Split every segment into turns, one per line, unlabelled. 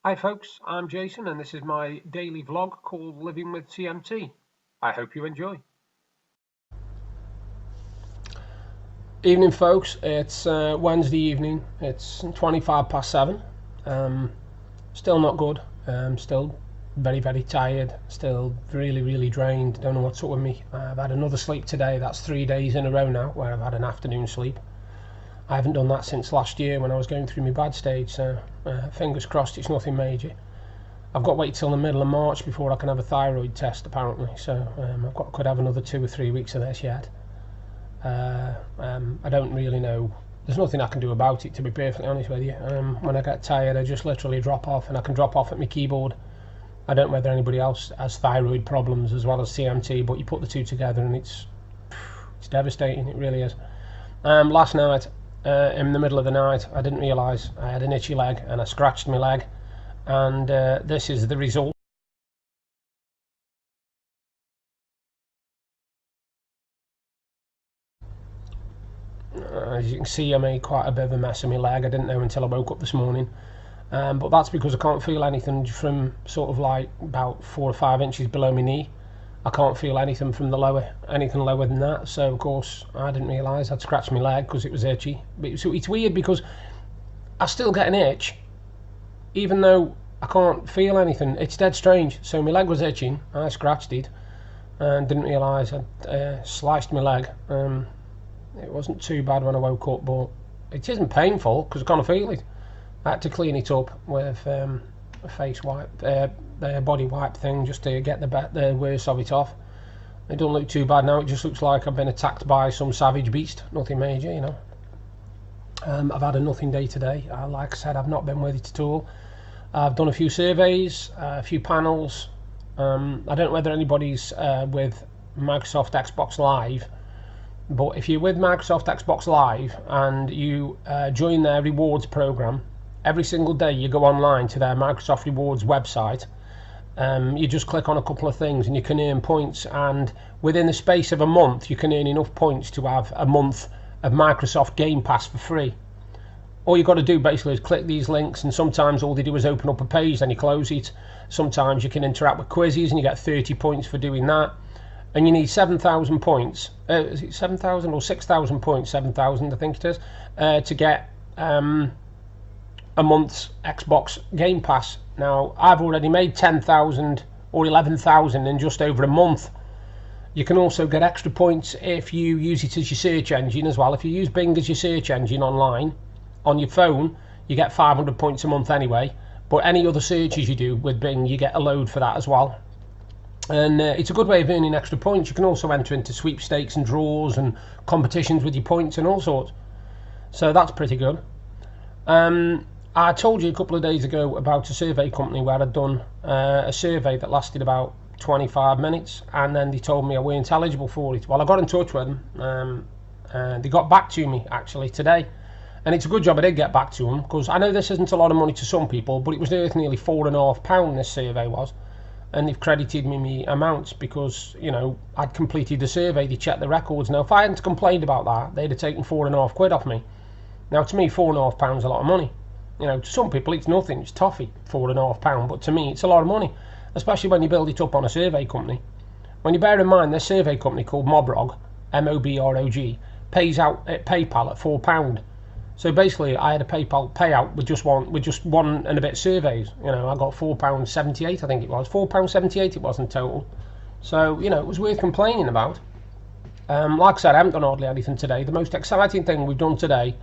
Hi folks, I'm Jason and this is my daily vlog called Living with CMT. I hope you enjoy. Evening folks, it's Wednesday evening, it's 7:25. Still not good, still very tired, still really drained, don't know what's up with me. I've had another sleep today, that's 3 days in a row now where I've had an afternoon sleep. I haven't done that since last year when I was going through my bad stage, so fingers crossed it's nothing major. I've got to wait till the middle of March before I can have a thyroid test apparently, so could have another 2 or 3 weeks of this yet. I don't really know, there's nothing I can do about it, to be perfectly honest with you. When I get tired I just literally drop off, and I can drop off at my keyboard. I don't know whether anybody else has thyroid problems as well as CMT, but you put the two together and it's devastating, it really is. Last night in the middle of the night I didn't realise I had an itchy leg and I scratched my leg, and this is the result. As you can see, I made quite a bit of a mess of my leg. I didn't know until I woke up this morning, but that's because I can't feel anything from sort of like about 4 or 5 inches below my knee. I can't feel anything from anything lower than that, so of course I didn't realise I'd scratched my leg because it was itchy. But it's weird because I still get an itch even though I can't feel anything. It's dead strange. So my leg was itching, I scratched it and didn't realise I'd sliced my leg. It wasn't too bad when I woke up, but it isn't painful because I can't feel it. I had to clean it up with a face wipe, body wipe thing, just to get the worst of it off. It doesn't look too bad now, it just looks like I've been attacked by some savage beast, nothing major, you know. I've had a nothing day today. Like I said, I've not been with it at all. I've done a few surveys, a few panels. I don't know whether anybody's with Microsoft Xbox Live, but if you're with Microsoft Xbox Live and you join their rewards program, every single day you go online to their Microsoft Rewards website, you just click on a couple of things and you can earn points, and within the space of a month you can earn enough points to have a month of Microsoft Game Pass for free. All you've got to do basically is click these links, and sometimes all they do is open up a page, then you close it. Sometimes you can interact with quizzes and you get 30 points for doing that. And you need 7,000 points, is it 7,000 or 6,000 points, 7,000 I think it is, to get a month's Xbox Game Pass. Now I've already made 10,000 or 11,000 in just over a month. You can also get extra points if you use it as your search engine as well. If you use Bing as your search engine online on your phone, you get 500 points a month anyway, but any other searches you do with Bing, you get a load for that as well. And it's a good way of earning extra points. You can also enter into sweepstakes and draws and competitions with your points and all sorts, so that's pretty good. I told you a couple of days ago about a survey company where I'd done a survey that lasted about 25 minutes, and then they told me I weren't eligible for it. Well, I got in touch with them, and they got back to me actually today, and it's a good job I did get back to them, because I know this isn't a lot of money to some people, but it was worth nearly £4.50 this survey was. And they've credited me amounts because, you know, I'd completed the survey, they checked the records. Now if I hadn't complained about that, they'd have taken £4.50 off me. Now to me £4.50 is a lot of money. You know, to some people it's nothing, it's toffee, £4.50, but to me it's a lot of money, especially when you build it up on a survey company. When you bear in mind this survey company called Mobrog, M-O-B-R-O-G, pays out at PayPal at £4. So basically I had a PayPal payout with just one and a bit surveys. You know, I got £4.78, I think it was, £4.78 it was in total. So, you know, it was worth complaining about. Like I said, I haven't done hardly anything today. The most exciting thing we've done today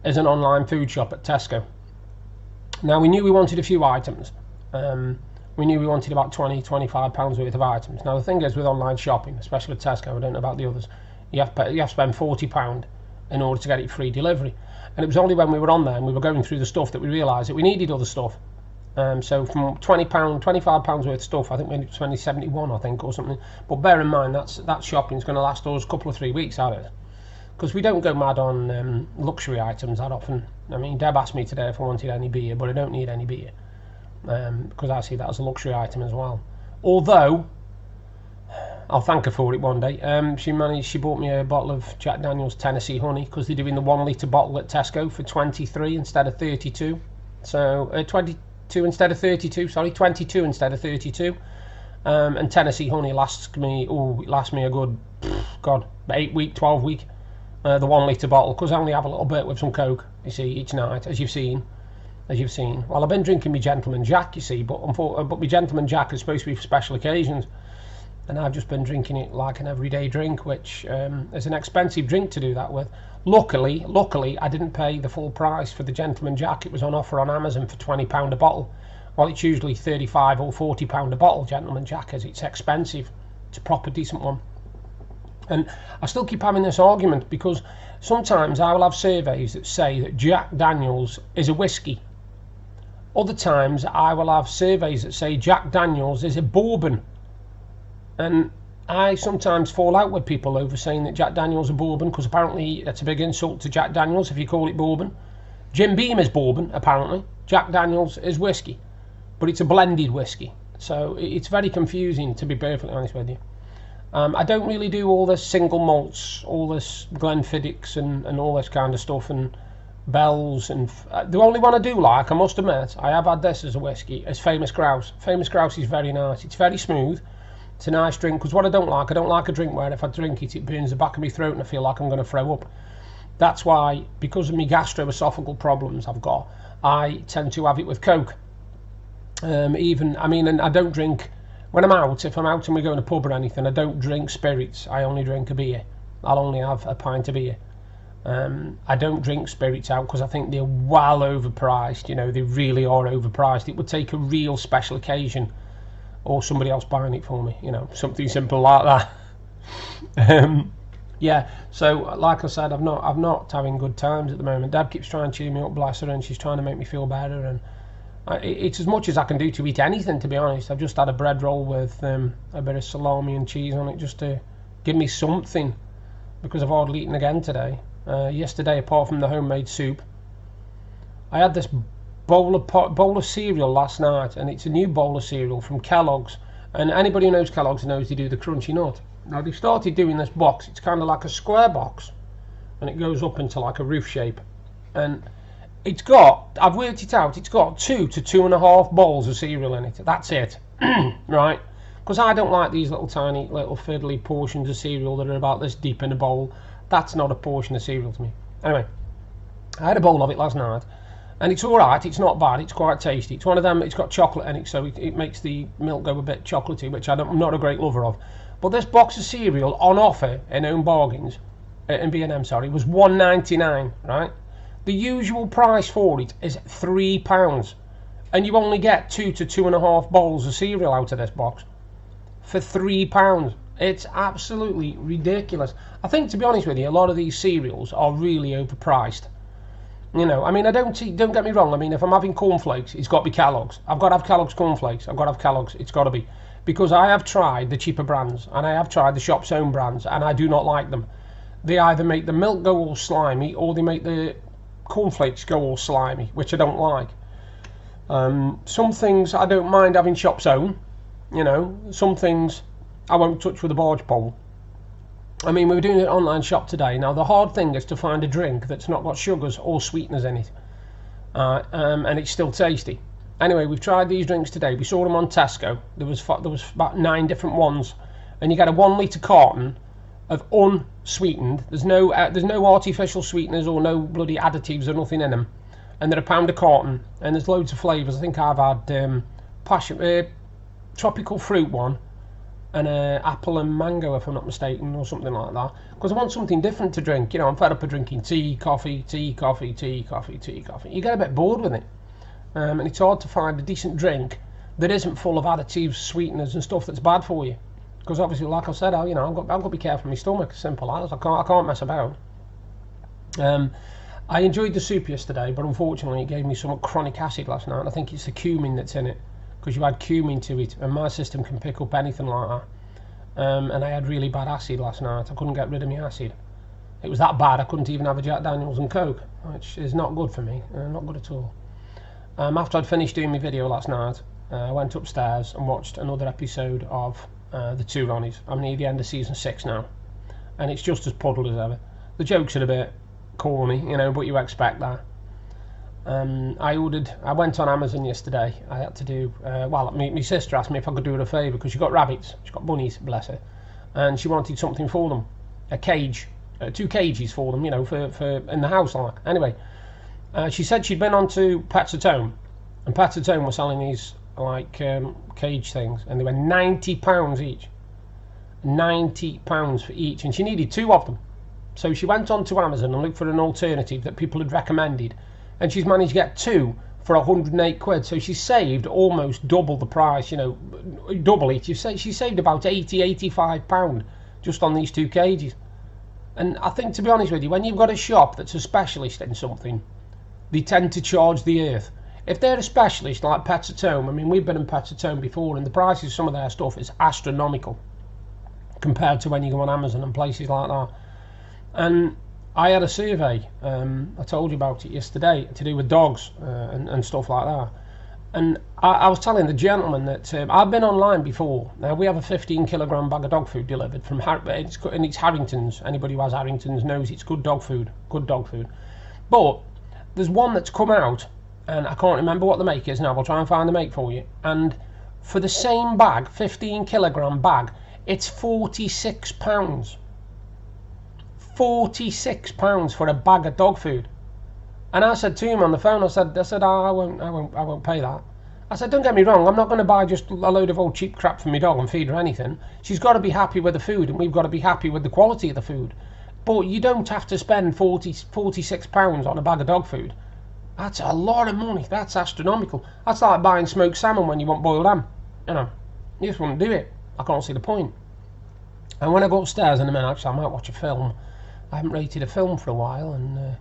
is an online food shop at Tesco. Now we knew we wanted a few items. We knew we wanted about £20–25 worth of items. Now the thing is with online shopping, especially with Tesco, I don't know about the others, you have to spend £40 in order to get it free delivery. And it was only when we were on there and we were going through the stuff that we realised that we needed other stuff. So from £25 worth of stuff, I think we ended up spending 71, I think, or something. But bear in mind that shopping's going to last us a couple of 3 weeks out of it, because we don't go mad on luxury items that often. I mean, Deb asked me today if I wanted any beer, but I don't need any beer, because I see that as a luxury item as well. Although I'll thank her for it one day. She bought me a bottle of Jack Daniel's Tennessee Honey, because they're doing the 1 litre bottle at Tesco for 23 instead of 32. So 20 22 instead of 32. Sorry, 22 instead of 32. And Tennessee honey lasts me a good, God, 8 week, 12 week. The 1 litre bottle, because I only have a little bit with some Coke, you see, each night, as you've seen. Well, I've been drinking my Gentleman Jack, you see, but my Gentleman Jack is supposed to be for special occasions, and I've just been drinking it like an everyday drink, which is an expensive drink to do that with. Luckily, I didn't pay the full price for the Gentleman Jack. It was on offer on Amazon for £20 a bottle. Well, it's usually £35 or £40 a bottle, Gentleman Jack, as it's expensive. It's a proper decent one. And I still keep having this argument, because sometimes I will have surveys that say that Jack Daniels is a whiskey. Other times I will have surveys that say Jack Daniels is a bourbon. And I sometimes fall out with people over saying that Jack Daniels is a bourbon, because apparently that's a big insult to Jack Daniels if you call it bourbon. Jim Beam is bourbon, apparently. Jack Daniels is whiskey, but it's a blended whiskey. So it's very confusing, to be perfectly honest with you. I don't really do all this single malts, all this Glenfiddichs and all this kind of stuff, and Bells, and the only one I do like, I must admit, I have had this as a whiskey, is Famous Grouse. Famous Grouse is very nice. It's very smooth. It's a nice drink, because what I don't like a drink where if I drink it, it burns the back of my throat and I feel like I'm going to throw up. That's why, because of my gastroesophageal problems I've got, I tend to have it with Coke. And I don't drink. When I'm out, if I'm out and we go in a pub or anything, I don't drink spirits. I only drink a beer. I'll only have a pint of beer. I don't drink spirits out because I think they're well overpriced. You know, they really are overpriced. It would take a real special occasion or somebody else buying it for me. You know, something simple like that. Yeah. So, like I said, I'm not having good times at the moment. Deb keeps trying to cheer me up, bless her, and she's trying to make me feel better. And it's as much as I can do to eat anything, to be honest. I've just had a bread roll with a bit of salami and cheese on it, just to give me something, because I've hardly eaten again today. Yesterday, apart from the homemade soup, I had this bowl of cereal last night, and it's a new bowl of cereal from Kellogg's. And anybody who knows Kellogg's knows they do the crunchy nut. Now they've started doing this box. It's kind of like a square box, and it goes up into like a roof shape, and it's got, I've worked it out, it's got 2 to 2.5 bowls of cereal in it. That's it. Right? Because I don't like these little tiny, little fiddly portions of cereal that are about this deep in a bowl. That's not a portion of cereal to me. Anyway, I had a bowl of it last night, and it's alright, it's not bad, it's quite tasty. It's one of them, it's got chocolate in it, so it makes the milk go a bit chocolatey, which I'm not a great lover of. But this box of cereal on offer in Home Bargains, in B&M, sorry, was £1.99, right? The usual price for it is £3, and you only get 2 to 2.5 bowls of cereal out of this box for £3. It's absolutely ridiculous. I think, to be honest with you, a lot of these cereals are really overpriced. You know, I mean, don't get me wrong. I mean, if I'm having cornflakes, it's got to be Kellogg's. I've got to have Kellogg's cornflakes. I've got to have Kellogg's. It's got to be, because I have tried the cheaper brands, and I have tried the shop's own brands, and I do not like them. They either make the milk go all slimy, or they make the cornflakes go all slimy, which I don't like. Some things I don't mind having shop's own, you know. Some things I won't touch with a barge pole. I mean, we were doing an online shop today. Now the hard thing is to find a drink that's not got sugars or sweeteners in it, and it's still tasty. Anyway, we've tried these drinks today. We saw them on Tesco. There was about 9 different ones, and you get a 1 litre carton of unsweetened. There's no artificial sweeteners or no bloody additives or nothing in them, and they're £1 a carton, and there's loads of flavours. I think I've had tropical fruit one, and apple and mango, if I'm not mistaken, or something like that, because I want something different to drink. You know, I'm fed up of drinking tea, coffee, tea, coffee, tea, coffee, tea, coffee. You get a bit bored with it, and it's hard to find a decent drink that isn't full of additives, sweeteners and stuff that's bad for you. Because obviously, like I said, I've got to be careful with my stomach. Simple as. I can't mess about. I enjoyed the soup yesterday, but unfortunately it gave me some chronic acid last night. I think it's the cumin that's in it, because you add cumin to it, and my system can pick up anything like that. And I had really bad acid last night. I couldn't get rid of my acid. It was that bad I couldn't even have a Jack Daniels and Coke, which is not good for me. Not good at all. After I'd finished doing my video last night, I went upstairs and watched another episode of The Two Ronnies. I'm near the end of season 6 now, and it's just as puddled as ever. The jokes are a bit corny, you know, but you expect that. I went on Amazon yesterday. I had to do, well, my sister asked me if I could do her a favour because she got rabbits, she got bunnies, bless her, and she wanted something for them, a cage, 2 cages for them, you know, for in the house, like. Anyway, she said she'd been on to Pets at Home, and Pets at Home were selling these like cage things, and they were £90 each. £90 for each, and she needed 2 of them. So she went on to Amazon and looked for an alternative that people had recommended, and she's managed to get 2 for 108 quid. So she saved almost double the price, you know, double it. She saved about 85 pound just on these 2 cages. And I think, to be honest with you, when you've got a shop that's a specialist in something, they tend to charge the earth. If they're a specialist like Pets at Home, I mean, we've been in Pets at Home before, and the prices of some of their stuff is astronomical compared to when you go on Amazon and places like that. And I had a survey, I told you about it yesterday, to do with dogs and stuff like that. And I was telling the gentleman that I've been online before. Now, we have a 15-kilogram bag of dog food delivered from it's Harrington's. Anybody who has Harrington's knows it's good dog food. But there's one that's come out, and I can't remember what the make is now. I'll try and find the make for you. And for the same bag, 15-kilogram bag, it's £46. £46 for a bag of dog food. And I said to him on the phone, I said, oh, I won't pay that. I said, don't get me wrong, I'm not going to buy just a load of old cheap crap for my dog and feed her anything. She's got to be happy with the food, and we've got to be happy with the quality of the food. But you don't have to spend £46 on a bag of dog food. That's a lot of money. That's astronomical. That's like buying smoked salmon when you want boiled ham. You know, you just wouldn't do it. I can't see the point. And when I go upstairs in a minute, actually, I might watch a film. I haven't rated a film for a while, and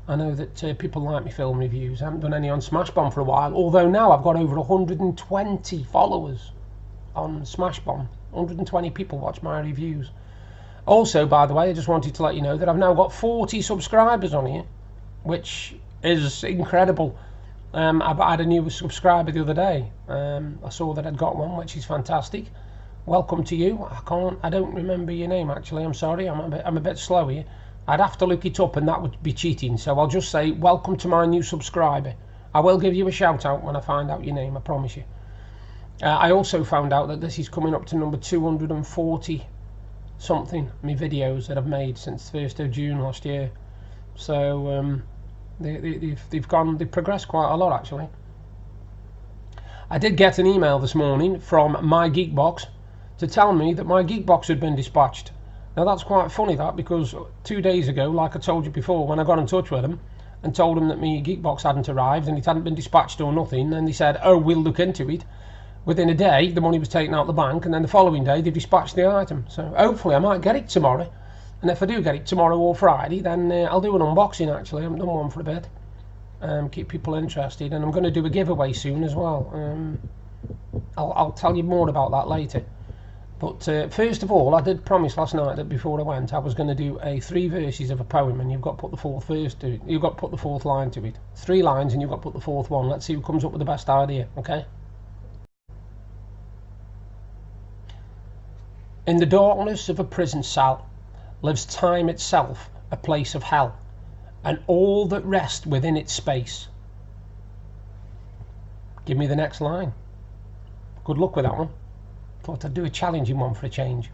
I know that people like me film reviews. I haven't done any on Smashbomb for a while, although now I've got over 120 followers on Smashbomb. 120 people watch my reviews. Also, by the way, I just wanted to let you know that I've now got 40 subscribers on here, which is incredible. I had a new subscriber the other day. I saw that I'd got one, which is fantastic. Welcome to you. I don't remember your name, actually. I'm sorry. I'm a bit slow here. I'd have to look it up, and that would be cheating. So I'll just say, welcome to my new subscriber. I will give you a shout out when I find out your name, I promise you. I also found out that this is coming up to number 240 something, my videos that I've made since the 1st of June last year. So they've progressed quite a lot, actually. I did get an email this morning from my Geekbox to tell me that my Geekbox had been dispatched. Now that's quite funny, that, because 2 days ago, like I told you before, when I got in touch with them and told them that my Geekbox hadn't arrived and it hadn't been dispatched or nothing, then they said, oh, we'll look into it. Within a day, the money was taken out of the bank, and then the following day they dispatched the item. So hopefully I might get it tomorrow, and if I do get it tomorrow or Friday, then I'll do an unboxing. Actually, I haven't done one for a bit. Keep people interested, and I'm going to do a giveaway soon as well. I'll tell you more about that later. But first of all, I did promise last night that before I went, I was going to do 3 verses of a poem, and you've got to put the 4th verse to it. You've got to put the 4th line to it. 3 lines, and you've got to put the 4th one. Let's see who comes up with the best idea. Okay. In the darkness of a prison cell lives time itself, a place of hell, and all that rest within its space. Give me the next line. Good luck with that one. Thought I'd do a challenging one for a change.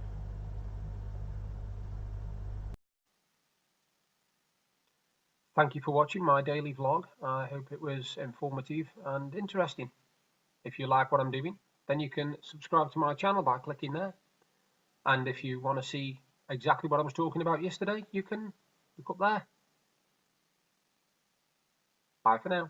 Thank you for watching my daily vlog. I hope it was informative and interesting. If you like what I'm doing, then you can subscribe to my channel by clicking there. And if you want to see exactly what I was talking about yesterday, you can look up there. Bye for now.